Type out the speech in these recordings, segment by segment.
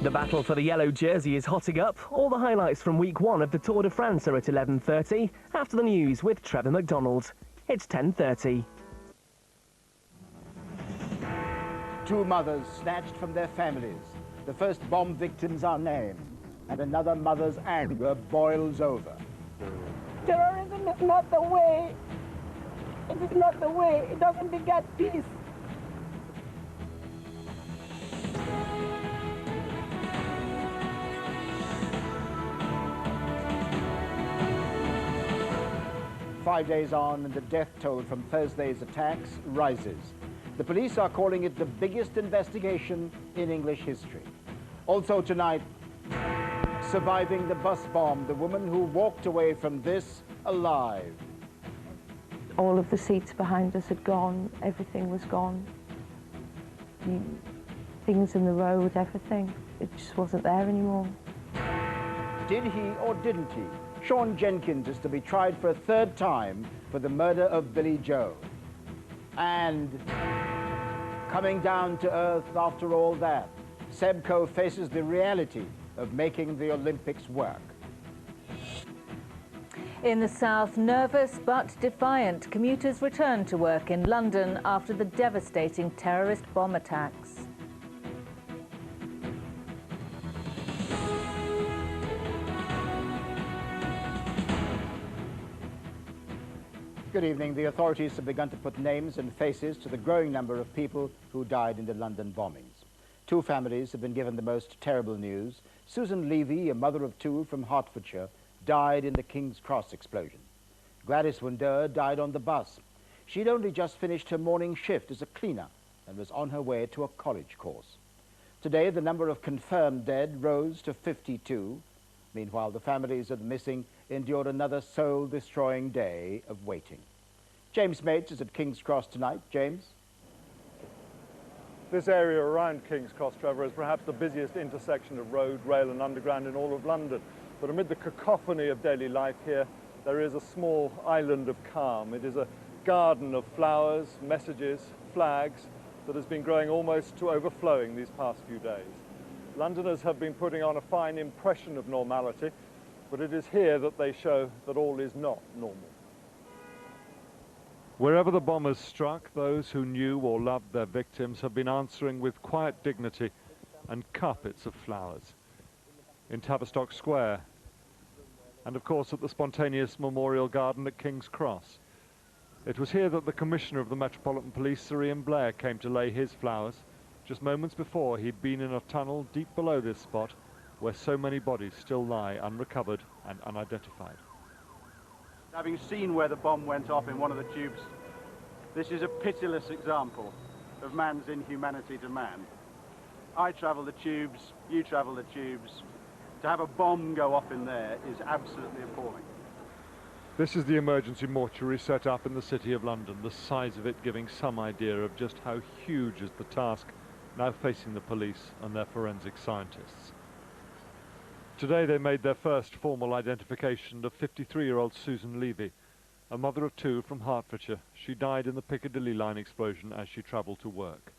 The battle for the yellow jersey is hotting up. All the highlights from week 1 of the Tour de France are at 11:30. After the news with Trevor McDonald. It's 10:30. Two mothers snatched from their families. The first bomb victims are named, and another mother's anger boils over. Terrorism is not the way. It is not the way. It doesn't beget peace. Five days on, and the death toll from Thursday's attacks rises. The police are calling it the biggest investigation in English history. Also tonight, surviving the bus bomb, the woman who walked away from this alive. All of the seats behind us had gone, everything was gone. Things in the road, everything. It just wasn't there anymore. Did he or didn't he? Sean Jenkins is to be tried for a third time for the murder of Billy Joe. And coming down to earth after all that, Sebco faces the reality of making the Olympics work. In the south, nervous but defiant, commuters returned to work in London after the devastating terrorist bomb attacks. Good evening. The authorities have begun to put names and faces to the growing number of people who died in the London bombings. Two families have been given the most terrible news. Susan Levy, a mother of two from Hertfordshire, died in the King's Cross explosion. Gladys Wundoer died on the bus. She'd only just finished her morning shift as a cleaner and was on her way to a college course. Today, the number of confirmed dead rose to 52. Meanwhile, the families of the missing endured another soul-destroying day of waiting. James Mates is at King's Cross tonight. James? This area around King's Cross, Trevor, is perhaps the busiest intersection of road, rail and underground in all of London. But amid the cacophony of daily life here, there is a small island of calm. It is a garden of flowers, messages, flags that has been growing almost to overflowing these past few days. Londoners have been putting on a fine impression of normality, but it is here that they show that all is not normal. Wherever the bombers struck, those who knew or loved their victims have been answering with quiet dignity and carpets of flowers. In Tavistock Square, and of course at the spontaneous Memorial Garden at King's Cross. It was here that the Commissioner of the Metropolitan Police, Sir Ian Blair, came to lay his flowers. Just moments before, he'd been in a tunnel deep below this spot where so many bodies still lie unrecovered and unidentified. Having seen where the bomb went off in one of the tubes, this is a pitiless example of man's inhumanity to man. I travel the tubes, you travel the tubes. To have a bomb go off in there is absolutely appalling. This is the emergency mortuary set up in the City of London, the size of it giving some idea of just how huge is the task now facing the police and their forensic scientists. Today they made their first formal identification of 53-year-old Susan Levy, a mother of two from Hertfordshire. She died in the Piccadilly line explosion as she travelled to work.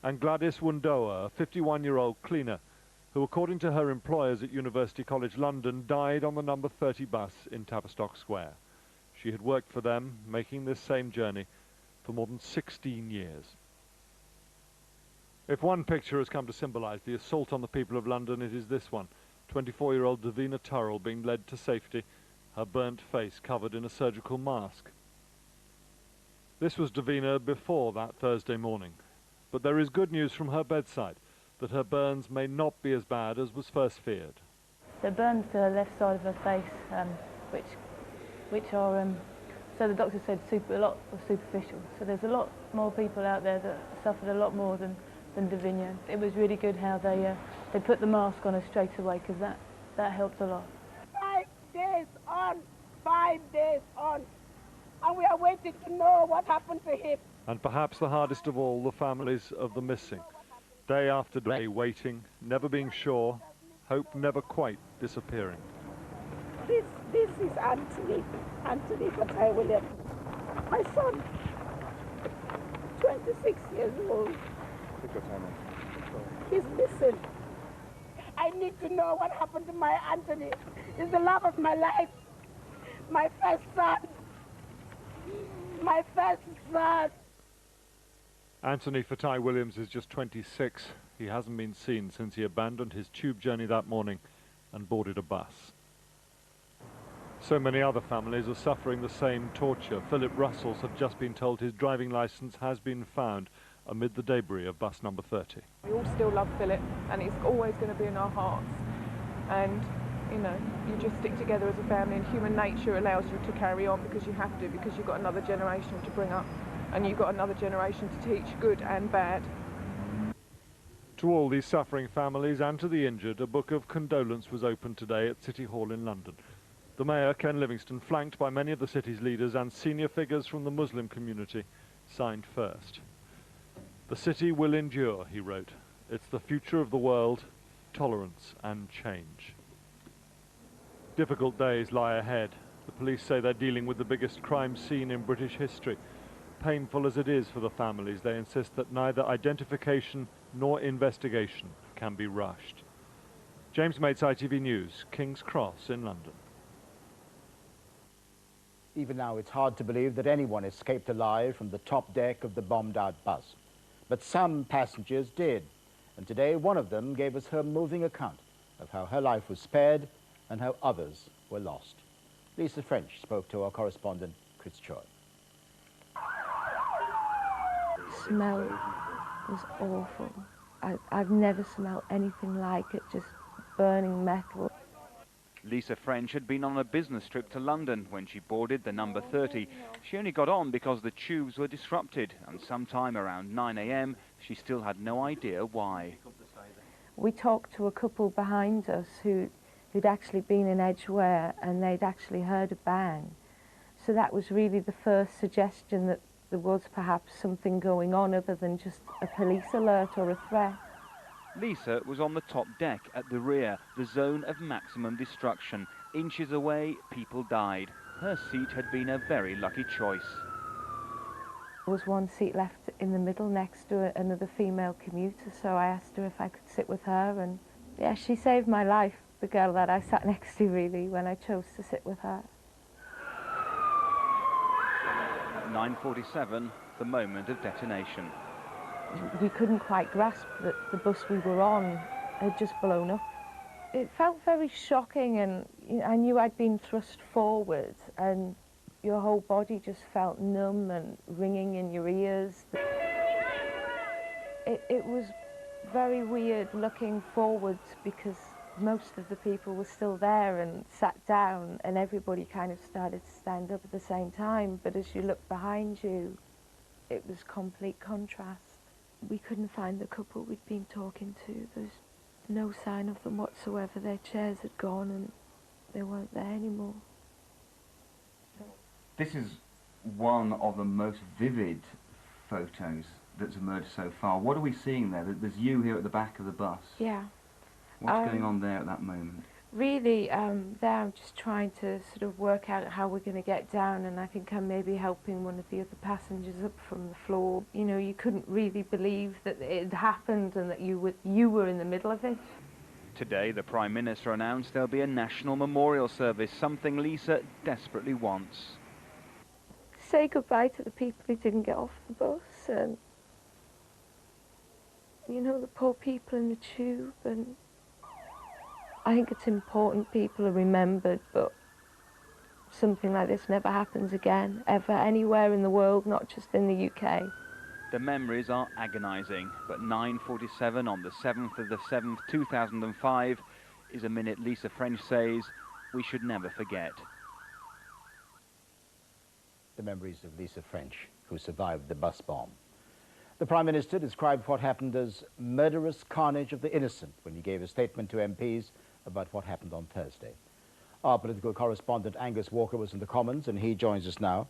And Gladys Wundoer, a 51-year-old cleaner, who according to her employers at University College London died on the number 30 bus in Tavistock Square. She had worked for them, making this same journey for more than 16 years. If one picture has come to symbolise the assault on the people of London, it is this one. 24-year-old Davina Turrell being led to safety, her burnt face covered in a surgical mask. This was Davina before that Thursday morning. But there is good news from her bedside, that her burns may not be as bad as was first feared. The burns to the left side of her face, which are, so the doctor said, a lot of superficial. So there's a lot more people out there that suffered a lot more than Davina. It was really good how they put the mask on her straight away, because that helped a lot. 5 days on, 5 days on, and we are waiting to know what happened to him. And perhaps the hardest of all, the families of the missing. Day after day waiting, never being sure, hope never quite disappearing. This is Anthony Fatai Williams, my son, 26 years old. He's missing. need to know what happened to my Anthony. He's the love of my life. My first son. My first son. Anthony Fatai Williams is just 26. He hasn't been seen since he abandoned his tube journey that morning and boarded a bus. So many other families are suffering the same torture. Philip Russell's have just been told his driving licence has been found amid the debris of bus number 30. We all still love Philip, and he's always going to be in our hearts. And, you know, you just stick together as a family, and human nature allows you to carry on because you have to, because you've got another generation to bring up, and you've got another generation to teach good and bad. To all these suffering families and to the injured, a book of condolence was opened today at City Hall in London. The Mayor, Ken Livingstone, flanked by many of the city's leaders and senior figures from the Muslim community, signed first. "The city will endure," he wrote. "It's the future of the world, tolerance and change." Difficult days lie ahead. The police say they're dealing with the biggest crime scene in British history. Painful as it is for the families, they insist that neither identification nor investigation can be rushed. James Mates, ITV News, King's Cross in London. Even now, it's hard to believe that anyone escaped alive from the top deck of the bombed-out bus. But some passengers did, and today one of them gave us her moving account of how her life was spared and how others were lost. Lisa French spoke to our correspondent, Chris Choi. The smell was awful. I've never smelled anything like it, just burning metal. Lisa French had been on a business trip to London when she boarded the number 30. She only got on because the tubes were disrupted, and sometime around 9 a.m. she still had no idea why. We talked to a couple behind us who'd actually been in Edgware, and they'd actually heard a bang. So that was really the first suggestion that there was perhaps something going on other than just a police alert or a threat. Lisa was on the top deck at the rear, the zone of maximum destruction. Inches away, people died. Her seat had been a very lucky choice. There was one seat left in the middle next to another female commuter, so I asked her if I could sit with her, and yeah, she saved my life, the girl that I sat next to, really, when I chose to sit with her. At 9:47, the moment of detonation. We couldn't quite grasp that the bus we were on had just blown up. It felt very shocking, and I knew I'd been thrust forward, and your whole body just felt numb and ringing in your ears. It was very weird looking forwards because most of the people were still there and sat down, and everybody kind of started to stand up at the same time. But as you look behind you, it was complete contrast. We couldn't find the couple we'd been talking to. There's no sign of them whatsoever. Their chairs had gone and they weren't there anymore. This is one of the most vivid photos that's emerged so far. What are we seeing there? There's you here at the back of the bus. Yeah. What's going on there at that moment? Really, there I'm just trying to sort of work out how we're going to get down, and I think I'm maybe helping one of the other passengers up from the floor. You know, you couldn't really believe that it had happened and that you were in the middle of it. Today, the Prime Minister announced there'll be a national memorial service, something Lisa desperately wants. Say goodbye to the people who didn't get off the bus, and, you know, the poor people in the tube, and I think it's important people are remembered, but something like this never happens again, ever, anywhere in the world, not just in the UK. The memories are agonising, but 9:47 on the 7th of the 7th, 2005 is a minute Lisa French says we should never forget. The memories of Lisa French, who survived the bus bomb. The Prime Minister described what happened as murderous carnage of the innocent when he gave a statement to MPs about what happened on Thursday. Our political correspondent Angus Walker was in the Commons, and he joins us now.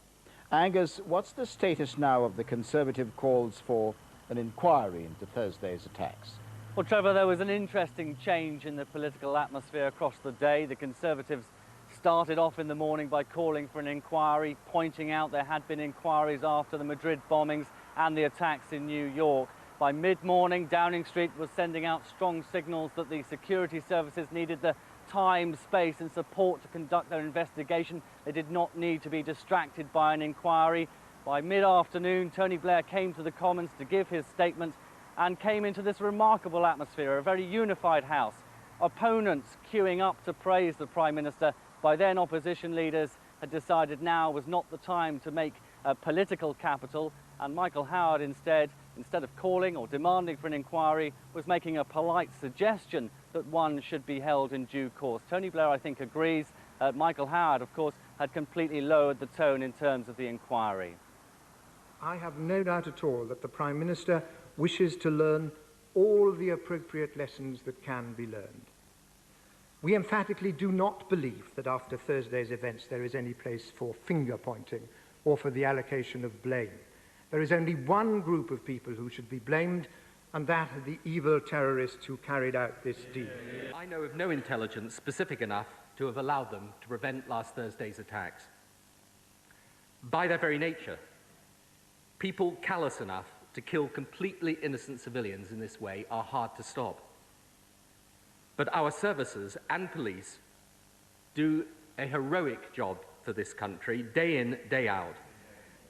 Angus, what's the status now of the Conservative calls for an inquiry into Thursday's attacks? Well, Trevor, there was an interesting change in the political atmosphere across the day. The Conservatives started off in the morning by calling for an inquiry, pointing out there had been inquiries after the Madrid bombings and the attacks in New York. By mid-morning, Downing Street was sending out strong signals that the security services needed the time, space and support to conduct their investigation. They did not need to be distracted by an inquiry. By mid-afternoon, Tony Blair came to the Commons to give his statement and came into this remarkable atmosphere, a very unified House. Opponents queuing up to praise the Prime Minister. By then, opposition leaders had decided now was not the time to make a political capital, and Michael Howard instead of calling or demanding for an inquiry, was making a polite suggestion that one should be held in due course. Tony Blair, I think, agrees. Michael Howard, of course, had completely lowered the tone in terms of the inquiry. I have no doubt at all that the Prime Minister wishes to learn all the appropriate lessons that can be learned. We emphatically do not believe that after Thursday's events there is any place for finger-pointing or for the allocation of blame. There is only one group of people who should be blamed, and that are the evil terrorists who carried out this deed. I know of no intelligence specific enough to have allowed them to prevent last Thursday's attacks. By their very nature, people callous enough to kill completely innocent civilians in this way are hard to stop. But our services and police do a heroic job for this country, day in, day out.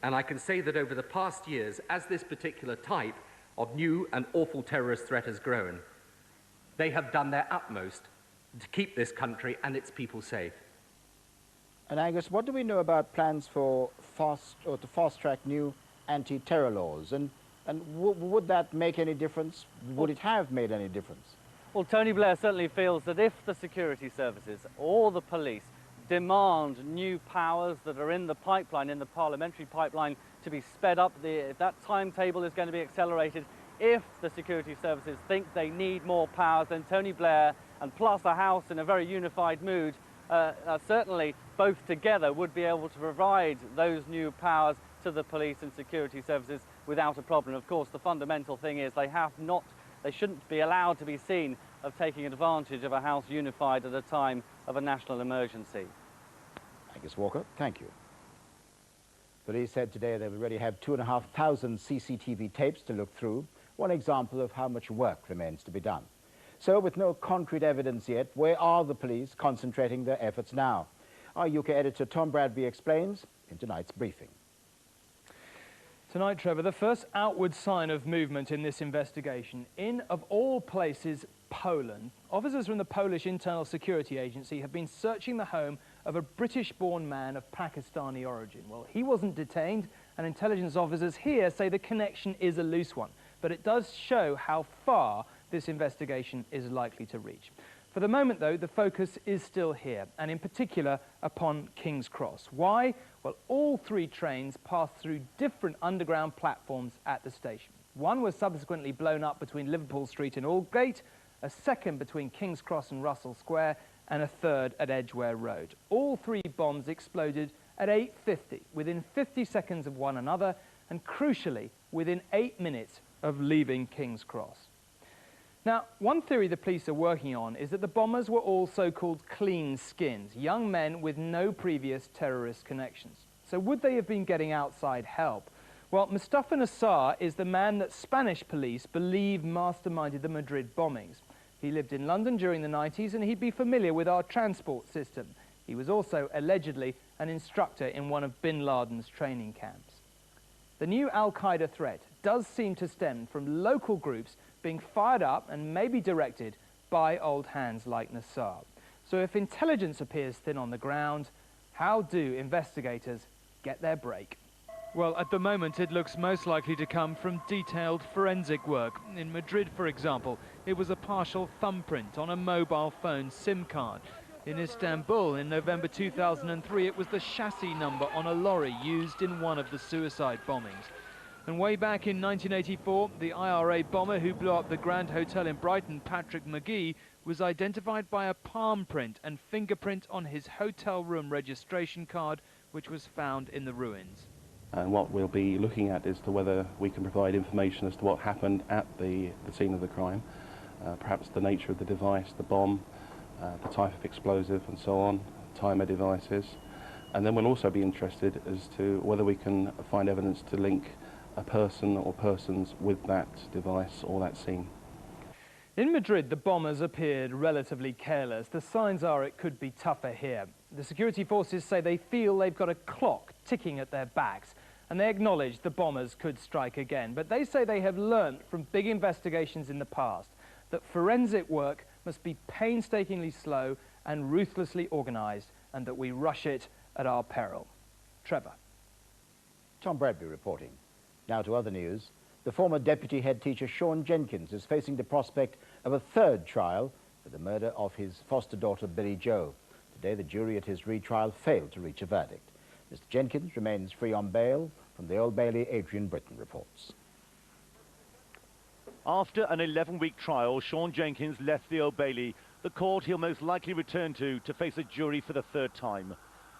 And I can say that over the past years, as this particular type of new and awful terrorist threat has grown, they have done their utmost to keep this country and its people safe. And Angus, what do we know about plans for to fast-track new anti-terror laws? And would that make any difference? Would it have made any difference? Well, Tony Blair certainly feels that if the security services or the police demand new powers that are in the pipeline, in the parliamentary pipeline, to be sped up, if that timetable is going to be accelerated, if the security services think they need more powers, then Tony Blair and plus a House in a very unified mood, certainly both together would be able to provide those new powers to the police and security services without a problem. Of course, the fundamental thing is they shouldn't be allowed to be seen of taking advantage of a House unified at a time of a national emergency. Angus Walker, thank you. Police said today they already have 2,500 CCTV tapes to look through, one example of how much work remains to be done. So, with no concrete evidence yet, where are the police concentrating their efforts now? Our UK editor Tom Bradby explains in tonight's briefing. Tonight, Trevor, the first outward sign of movement in this investigation, in, of all places, Poland. Officers from the Polish Internal Security Agency have been searching the home of a British-born man of Pakistani origin. Well, he wasn't detained, and intelligence officers here say the connection is a loose one. But it does show how far this investigation is likely to reach. For the moment, though, the focus is still here, and in particular upon King's Cross. Why? Well, all three trains passed through different underground platforms at the station. One was subsequently blown up between Liverpool Street and Aldgate, a second between King's Cross and Russell Square, and a third at Edgware Road. All three bombs exploded at 8:50, within 50 seconds of one another, and crucially, within 8 minutes of leaving King's Cross. Now, one theory the police are working on is that the bombers were all so-called clean skins, young men with no previous terrorist connections. So would they have been getting outside help? Well, Mustafa Nassar is the man that Spanish police believe masterminded the Madrid bombings. He lived in London during the 90s and he'd be familiar with our transport system. He was also allegedly an instructor in one of bin Laden's training camps. The new al-Qaeda threat does seem to stem from local groups being fired up and maybe directed by old hands like Nassar. So if intelligence appears thin on the ground, how do investigators get their break? Well, at the moment it looks most likely to come from detailed forensic work. In Madrid, for example, it was a partial thumbprint on a mobile phone SIM card. In Istanbul, in November 2003, it was the chassis number on a lorry used in one of the suicide bombings. And way back in 1984, the IRA bomber who blew up the Grand Hotel in Brighton, Patrick McGee, was identified by a palm print and fingerprint on his hotel room registration card, which was found in the ruins. And what we'll be looking at is to whether we can provide information as to what happened at the scene of the crime, perhaps the nature of the device, the bomb, the type of explosive and so on, timer devices. And then we'll also be interested as to whether we can find evidence to link a person or persons with that device or that scene. In Madrid, the bombers appeared relatively careless. The signs are it could be tougher here. The security forces say they feel they've got a clock ticking at their backs, and they acknowledge the bombers could strike again. But they say they have learnt from big investigations in the past that forensic work must be painstakingly slow and ruthlessly organised, and that we rush it at our peril. Trevor. Tom Bradbury reporting. Now to other news. The former deputy head teacher Sean Jenkins is facing the prospect of a third trial for the murder of his foster daughter Billy Joe. Today the jury at his retrial failed to reach a verdict. Mr. Jenkins remains free on bail. From the Old Bailey, Adrian Britton reports. After an 11-week trial, Sean Jenkins left the Old Bailey, the court he'll most likely return to face a jury for the third time.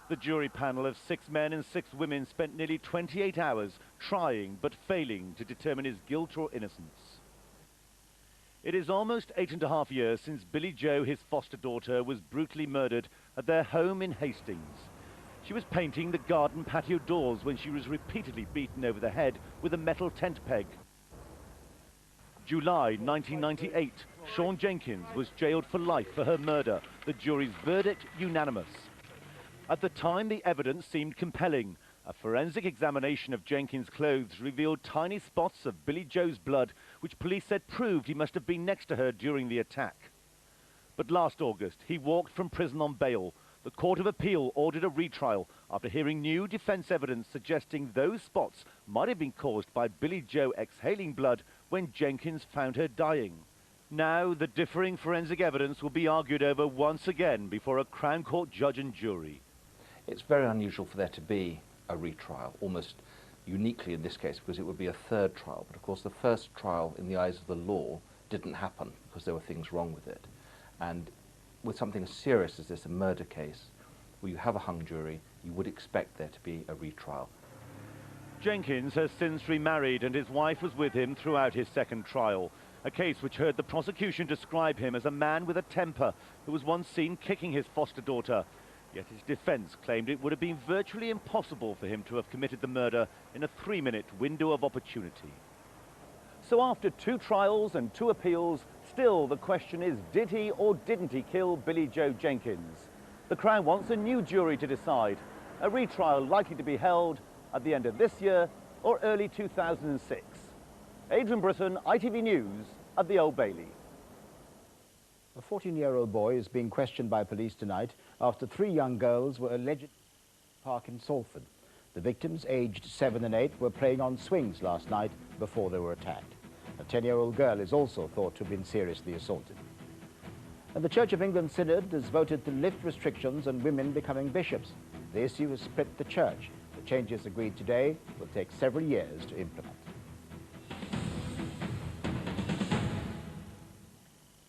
The jury panel of 6 men and 6 women spent nearly 28 hours trying but failing to determine his guilt or innocence. It is almost 8.5 years since Billy Joe, his foster daughter, was brutally murdered at their home in Hastings. She was painting the garden patio doors when she was repeatedly beaten over the head with a metal tent peg. July 1998, Sean Jenkins was jailed for life for her murder, the jury's verdict unanimous. At the time, the evidence seemed compelling. A forensic examination of Jenkins' clothes revealed tiny spots of Billy Joe's blood, which police said proved he must have been next to her during the attack. But last August, he walked from prison on bail. The Court of Appeal ordered a retrial after hearing new defense evidence suggesting those spots might have been caused by Billy Joe exhaling blood when Jenkins found her dying. Now, the differing forensic evidence will be argued over once again before a Crown Court judge and jury. It's very unusual for there to be a retrial, almost uniquely in this case, because it would be a third trial. But of course the first trial in the eyes of the law didn't happen because there were things wrong with it. And with something as serious as this, a murder case, where you have a hung jury, you would expect there to be a retrial. Jenkins has since remarried and his wife was with him throughout his second trial, a case which heard the prosecution describe him as a man with a temper who was once seen kicking his foster daughter. Yet his defence claimed it would have been virtually impossible for him to have committed the murder in a 3-minute window of opportunity. So after 2 trials and 2 appeals, still the question is, did he or didn't he kill Billy Joe Jenkins? The Crown wants a new jury to decide, a retrial likely to be held at the end of this year or early 2006. Adrian Britton, ITV News at the Old Bailey. A 14-year-old boy is being questioned by police tonight after 3 young girls were alleged in a park in Salford. The victims, aged 7 and 8, were playing on swings last night before they were attacked. A 10-year-old girl is also thought to have been seriously assaulted. And the Church of England Synod has voted to lift restrictions on women becoming bishops. The issue has split the church. The changes agreed today will take several years to implement.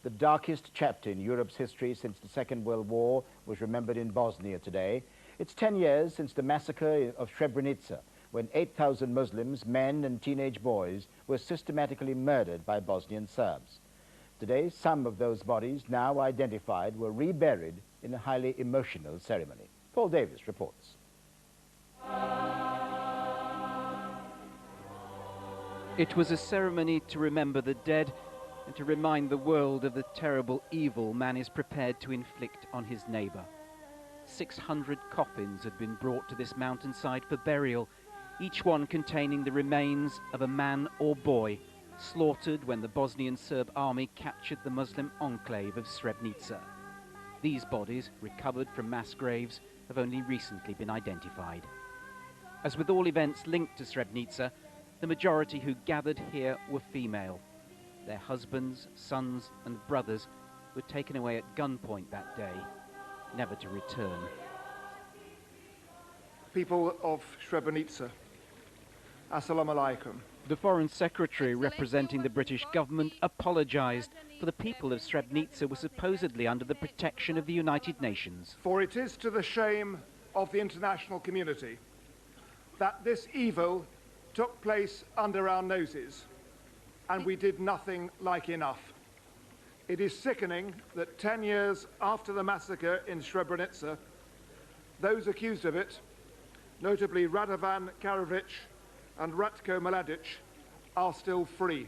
The darkest chapter in Europe's history since the Second World War was remembered in Bosnia today. It's 10 years since the massacre of Srebrenica, when 8,000 Muslims, men and teenage boys, were systematically murdered by Bosnian Serbs. Today, some of those bodies, now identified, were reburied in a highly emotional ceremony. Paul Davis reports. It was a ceremony to remember the dead and to remind the world of the terrible evil man is prepared to inflict on his neighbour. 600 coffins had been brought to this mountainside for burial, each one containing the remains of a man or boy slaughtered when the Bosnian Serb army captured the Muslim enclave of Srebrenica. These bodies, recovered from mass graves, have only recently been identified. As with all events linked to Srebrenica, the majority who gathered here were female. Their husbands, sons and brothers were taken away at gunpoint that day, never to return. People of Srebrenica, Assalamu alaikum. The Foreign Secretary representing the British government apologised, for the people of Srebrenica were supposedly under the protection of the United Nations. For it is to the shame of the international community that this evil took place under our noses, and we did nothing like enough. It is sickening that 10 years after the massacre in Srebrenica, those accused of it, notably Radovan Karadzic and Ratko Mladic are still free.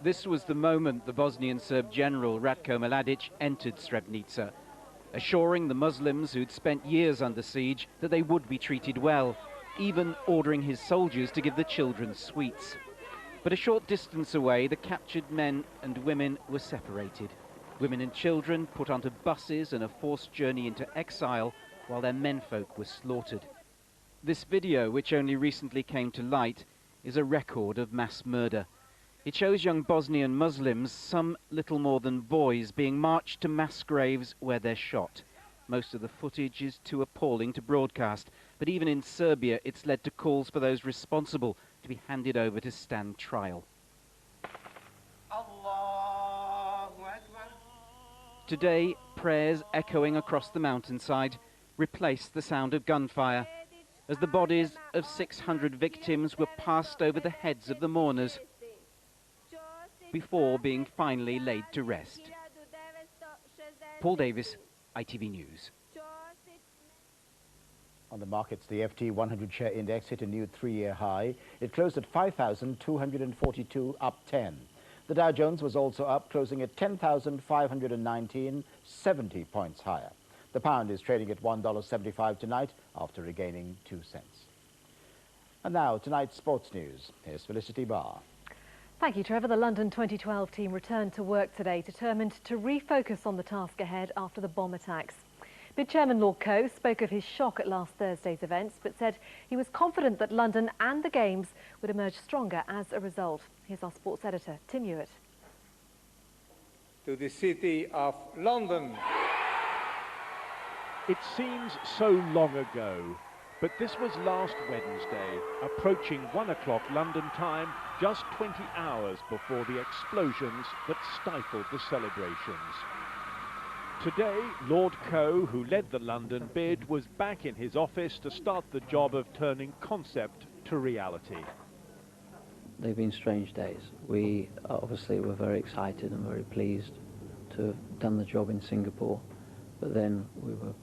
This was the moment the Bosnian Serb general Ratko Mladic entered Srebrenica, assuring the Muslims who'd spent years under siege that they would be treated well, even ordering his soldiers to give the children sweets. But a short distance away, the captured men and women were separated. Women and children put onto buses and a forced journey into exile, while their menfolk were slaughtered. This video, which only recently came to light, is a record of mass murder. It shows young Bosnian Muslims, some little more than boys, being marched to mass graves where they're shot. Most of the footage is too appalling to broadcast, but even in Serbia it's led to calls for those responsible to be handed over to stand trial. Today, prayers echoing across the mountainside replace the sound of gunfire as the bodies of 600 victims were passed over the heads of the mourners before being finally laid to rest. Paul Davis, ITV News. On the markets, the FT 100 share index hit a new 3-year high. It closed at 5,242, up 10. The Dow Jones was also up, closing at 10,519, 70 points higher. The pound is trading at $1.75 tonight after regaining 2 cents. And now, tonight's sports news. Here's Felicity Barr. Thank you, Trevor. The London 2012 team returned to work today, determined to refocus on the task ahead after the bomb attacks. Bid Chairman Lord Coe spoke of his shock at last Thursday's events, but said he was confident that London and the Games would emerge stronger as a result. Here's our sports editor, Tim Hewitt. To the city of London. It seems so long ago, but this was last Wednesday, approaching 1 o'clock London time, just 20 hours before the explosions that stifled the celebrations. Today, Lord Coe, who led the London bid, was back in his office to start the job of turning concept to reality. They've been strange days. We obviously were very excited and very pleased to have done the job in Singapore, but then we were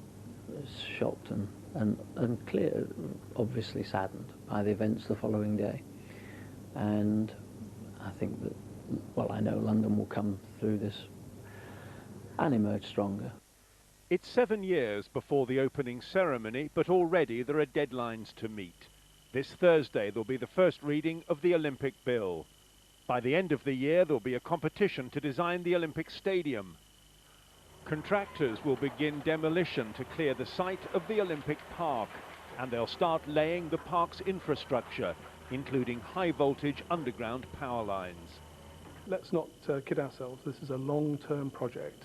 shocked and clear, obviously saddened by the events the following day. And I think that, well, I know London will come through this and emerge stronger. It's 7 years before the opening ceremony, but already there are deadlines to meet. This Thursday there'll be the first reading of the Olympic bill. By the end of the year there'll be a competition to design the Olympic Stadium. Contractors will begin demolition to clear the site of the Olympic Park, and they'll start laying the park's infrastructure, including high-voltage underground power lines. Let's not kid ourselves. This is a long-term project.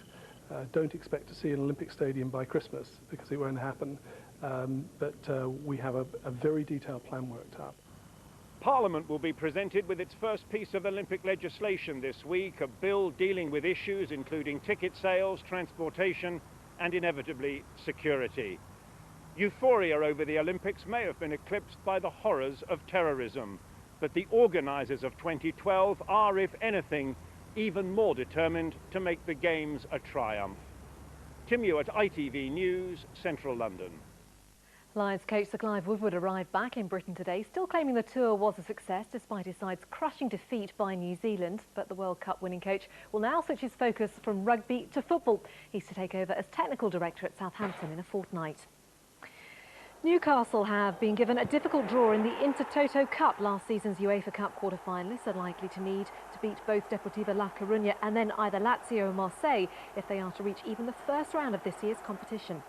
Don't expect to see an Olympic Stadium by Christmas, because it won't happen. But we have a very detailed plan worked up. Parliament will be presented with its first piece of Olympic legislation this week, a bill dealing with issues including ticket sales, transportation and inevitably security. Euphoria over the Olympics may have been eclipsed by the horrors of terrorism, but the organisers of 2012 are, if anything, even more determined to make the Games a triumph. Tim Hewitt, ITV News, Central London. Lions coach Sir Clive Woodward arrived back in Britain today, still claiming the tour was a success despite his side's crushing defeat by New Zealand. But the World Cup winning coach will now switch his focus from rugby to football. He's to take over as technical director at Southampton in a fortnight. Newcastle have been given a difficult draw in the Intertoto Cup. Last season's UEFA Cup quarter-finalists are likely to need to beat both Deportivo La Coruña and then either Lazio or Marseille if they are to reach even the first round of this year's competition.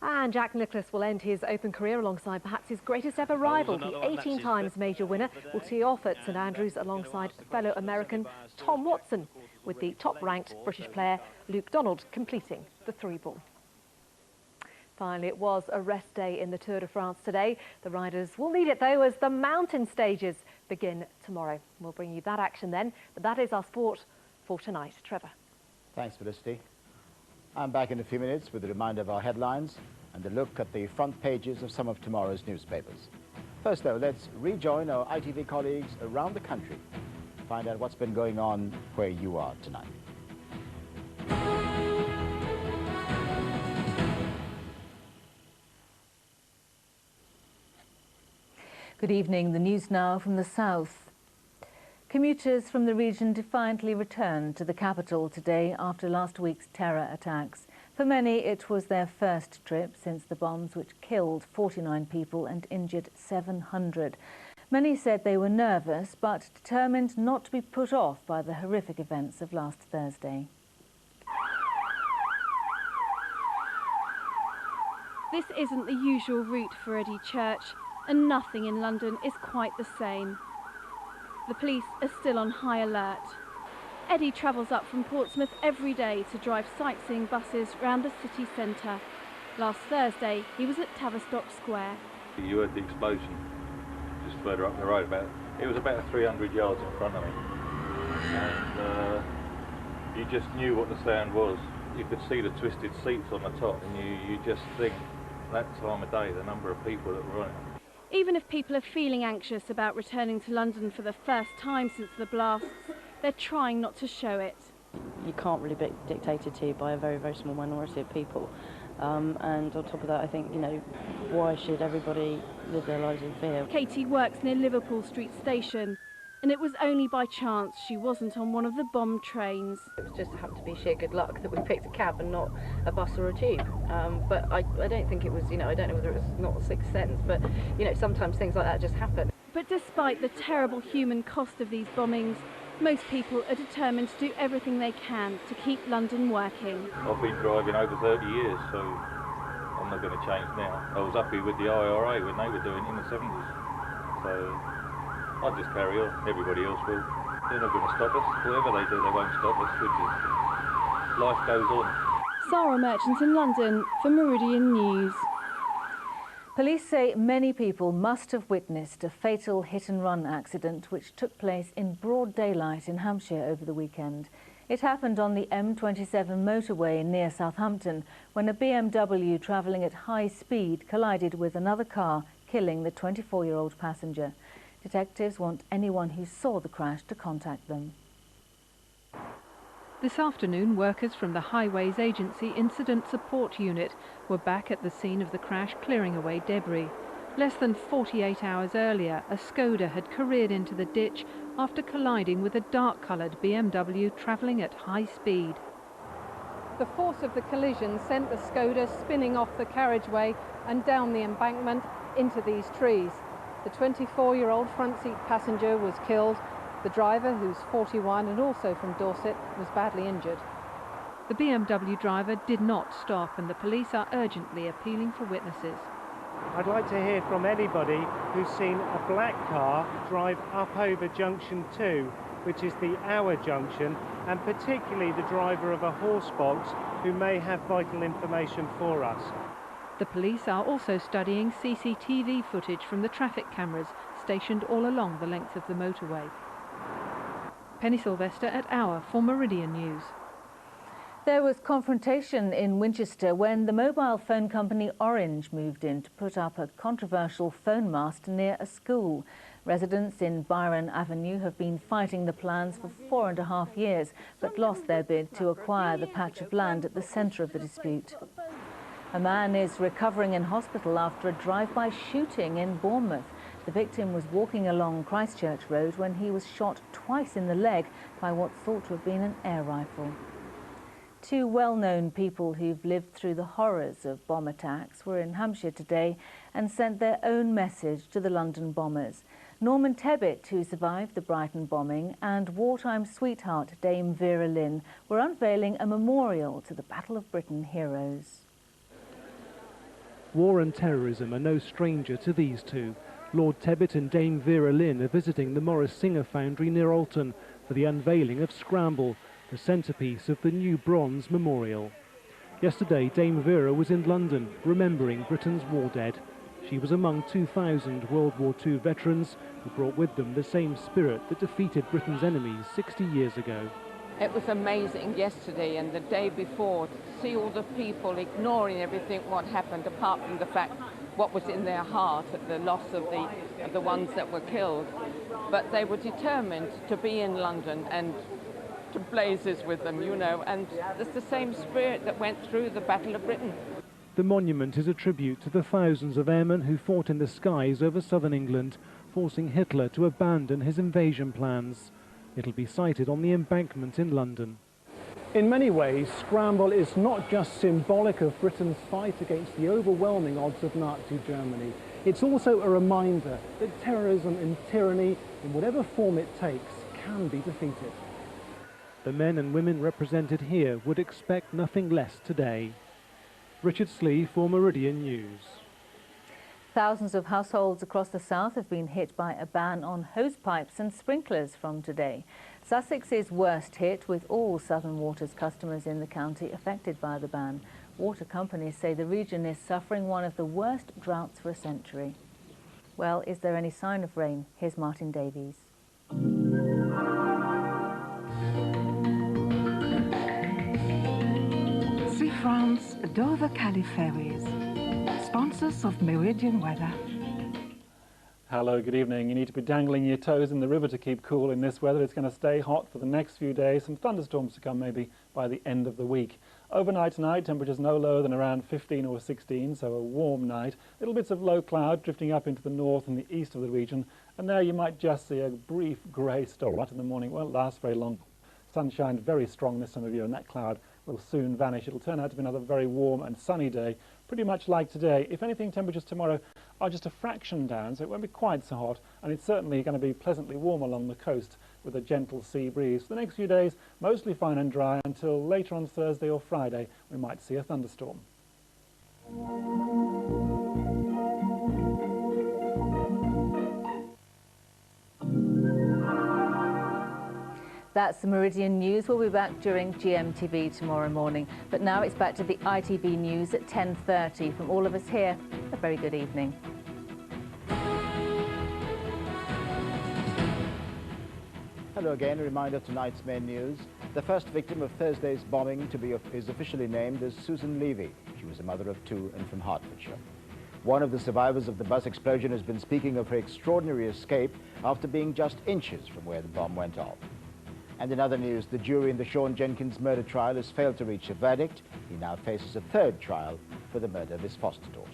And Jack Nicklaus will end his Open career alongside perhaps his greatest ever rival. The 18 times major winner will tee off at St Andrews alongside fellow American Tom Watson, with the top-ranked British player Luke Donald completing the 3-ball. Finally, it was a rest day in the Tour de France today. The riders will need it, though, as the mountain stages begin tomorrow. We'll bring you that action then, but that is our sport for tonight. Trevor. Thanks, Felicity. I'm back in a few minutes with a reminder of our headlines and a look at the front pages of some of tomorrow's newspapers. First, though, let's rejoin our ITV colleagues around the country to find out what's been going on where you are tonight. Good evening. The news now from the south. Commuters from the region defiantly returned to the capital today after last week's terror attacks. For many, it was their first trip since the bombs which killed 49 people and injured 700. Many said they were nervous but determined not to be put off by the horrific events of last Thursday. This isn't the usual route for Eddie Church, and nothing in London is quite the same. The police are still on high alert. Eddie travels up from Portsmouth every day to drive sightseeing buses round the city centre. Last Thursday, he was at Tavistock Square. You heard the explosion just further up the road. It was about 300 yards in front of me. And you just knew what the sound was. You could see the twisted seats on the top, and you just think, that time of day, the number of people that were on it. Even if people are feeling anxious about returning to London for the first time since the blasts, they're trying not to show it. You can't really be dictated to by a very, very small minority of people. And on top of that, I think, you know, why should everybody live their lives in fear? Katie works near Liverpool Street Station, and it was only by chance she wasn't on one of the bomb trains. It was just happened to be sheer good luck that we picked a cab and not a bus or a tube. But I don't think it was, you know, I don't know whether it was not a sixth sense, but, you know, sometimes things like that just happen. But despite the terrible human cost of these bombings, most people are determined to do everything they can to keep London working. I've been driving over 30 years, so I'm not going to change now. I was happy with the IRA when they were doing it in the 70s. So I'll just carry on. Everybody else will. They're not going to stop us. Whatever they do, they won't stop us, which is life goes on. Sarah Merchant in London for Meridian News. Police say many people must have witnessed a fatal hit-and-run accident which took place in broad daylight in Hampshire over the weekend. It happened on the M27 motorway near Southampton when a BMW travelling at high speed collided with another car, killing the 24-year-old passenger. Detectives want anyone who saw the crash to contact them. This afternoon, workers from the Highways Agency Incident Support Unit were back at the scene of the crash, clearing away debris. Less than 48 hours earlier, a Skoda had careered into the ditch after colliding with a dark-coloured BMW travelling at high speed. The force of the collision sent the Skoda spinning off the carriageway and down the embankment into these trees. The 24-year-old front seat passenger was killed. The driver, who's 41 and also from Dorset, was badly injured. The BMW driver did not stop, and the police are urgently appealing for witnesses. I'd like to hear from anybody who's seen a black car drive up over Junction 2, which is the Hour junction, and particularly the driver of a horse box who may have vital information for us. The police are also studying CCTV footage from the traffic cameras stationed all along the length of the motorway. Penny Sylvester at Hour for Meridian News. There was confrontation in Winchester when the mobile phone company Orange moved in to put up a controversial phone mast near a school. Residents in Byron Avenue have been fighting the plans for 4.5 years, but lost their bid to acquire the patch of land at the centre of the dispute. A man is recovering in hospital after a drive-by shooting in Bournemouth. The victim was walking along Christchurch Road when he was shot twice in the leg by what's thought to have been an air rifle. Two well-known people who've lived through the horrors of bomb attacks were in Hampshire today and sent their own message to the London bombers. Norman Tebbit, who survived the Brighton bombing, and wartime sweetheart Dame Vera Lynn were unveiling a memorial to the Battle of Britain heroes. War and terrorism are no stranger to these two. Lord Tebbit and Dame Vera Lynn are visiting the Morris Singer foundry near Alton for the unveiling of Scramble, the centrepiece of the new bronze memorial. Yesterday, Dame Vera was in London, remembering Britain's war dead. She was among 2,000 World War II veterans who brought with them the same spirit that defeated Britain's enemies 60 years ago. It was amazing yesterday and the day before to see all the people ignoring everything what happened, apart from the fact what was in their heart at the loss of the ones that were killed. But they were determined to be in London and to blazes with them, you know, and it's the same spirit that went through the Battle of Britain. The monument is a tribute to the thousands of airmen who fought in the skies over southern England, forcing Hitler to abandon his invasion plans. It'll be sited on the embankment in London. In many ways, Scramble is not just symbolic of Britain's fight against the overwhelming odds of Nazi Germany. It's also a reminder that terrorism and tyranny, in whatever form it takes, can be defeated. The men and women represented here would expect nothing less today. Richard Slee for Meridian News. Thousands of households across the south have been hit by a ban on hosepipes and sprinklers from today. Sussex is worst hit, with all Southern Water's customers in the county affected by the ban. Water companies say the region is suffering one of the worst droughts for a century. Well, is there any sign of rain? Here's Martin Davies. Sea France Dover Calais Ferries, sponsors of Meridian Weather. Hello, good evening. You need to be dangling your toes in the river to keep cool in this weather. It's going to stay hot for the next few days. Some thunderstorms to come maybe by the end of the week. Overnight tonight, temperatures no lower than around 15 or 16, so a warm night. Little bits of low cloud drifting up into the north and the east of the region. And there you might just see a brief grey storm. Right in the morning, won't last very long. Sunshine very strong this time of year, and that cloud will soon vanish. It'll turn out to be another very warm and sunny day, pretty much like today. If anything, temperatures tomorrow are just a fraction down, so it won't be quite so hot, and it's certainly going to be pleasantly warm along the coast with a gentle sea breeze. For the next few days, mostly fine and dry until later on Thursday or Friday, we might see a thunderstorm. That's the Meridian News. We'll be back during GMTV tomorrow morning. But now it's back to the ITV News at 10:30. From all of us here, a very good evening. Hello again. A reminder of tonight's main news. The first victim of Thursday's bombing is officially named as Susan Levy. She was a mother of two and from Hertfordshire. One of the survivors of the bus explosion has been speaking of her extraordinary escape after being just inches from where the bomb went off. And in other news, the jury in the Sean Jenkins murder trial has failed to reach a verdict. He now faces a third trial for the murder of his foster daughter.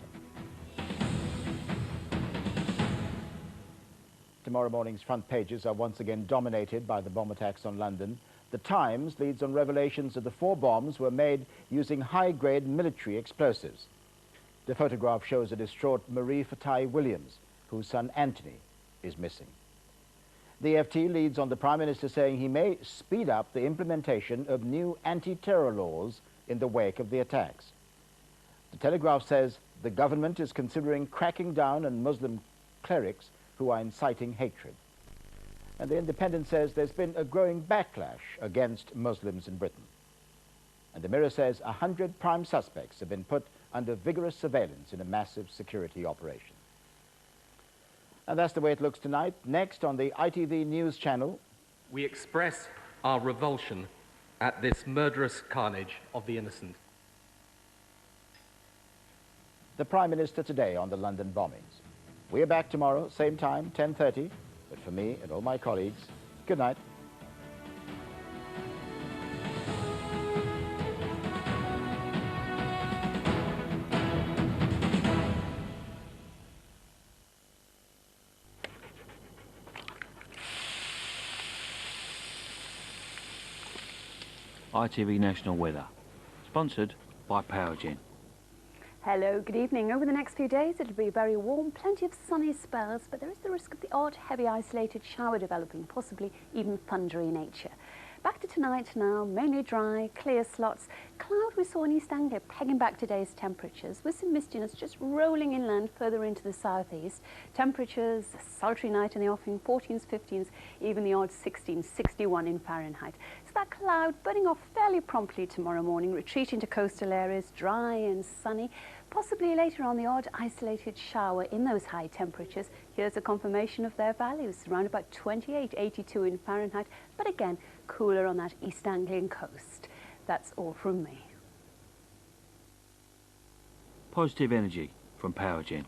Tomorrow morning's front pages are once again dominated by the bomb attacks on London. The Times leads on revelations that the 4 bombs were made using high-grade military explosives. The photograph shows a distraught Marie Fatai Williams, whose son Anthony is missing. The FT leads on the Prime Minister saying he may speed up the implementation of new anti-terror laws in the wake of the attacks. The Telegraph says the government is considering cracking down on Muslim clerics who are inciting hatred. And the Independent says there's been a growing backlash against Muslims in Britain. And the Mirror says 100 prime suspects have been put under vigorous surveillance in a massive security operation. And that's the way it looks tonight. Next on the ITV News channel, we express our revulsion at this murderous carnage of the innocent. The Prime Minister today on the London bombings. We're back tomorrow, same time, 10:30. But for me and all my colleagues, good night. ITV National Weather, sponsored by Powergen. Hello, good evening. Over the next few days it'll be very warm, plenty of sunny spells, but there is the risk of the odd heavy isolated shower developing, possibly even thundery nature. Back to tonight now, mainly dry, clear slots. Cloud we saw in East Anglia pegging back today's temperatures with some mistiness just rolling inland further into the southeast. Temperatures, sultry night in the offing, 14s, 15s, even the odd 16, 61 in Fahrenheit. So that cloud burning off fairly promptly tomorrow morning, retreating to coastal areas, dry and sunny. Possibly later on the odd isolated shower in those high temperatures. Here's a confirmation of their values, around about 28, 82 in Fahrenheit, but again, cooler on that East Anglian coast. That's all from me. Positive energy from Powergen.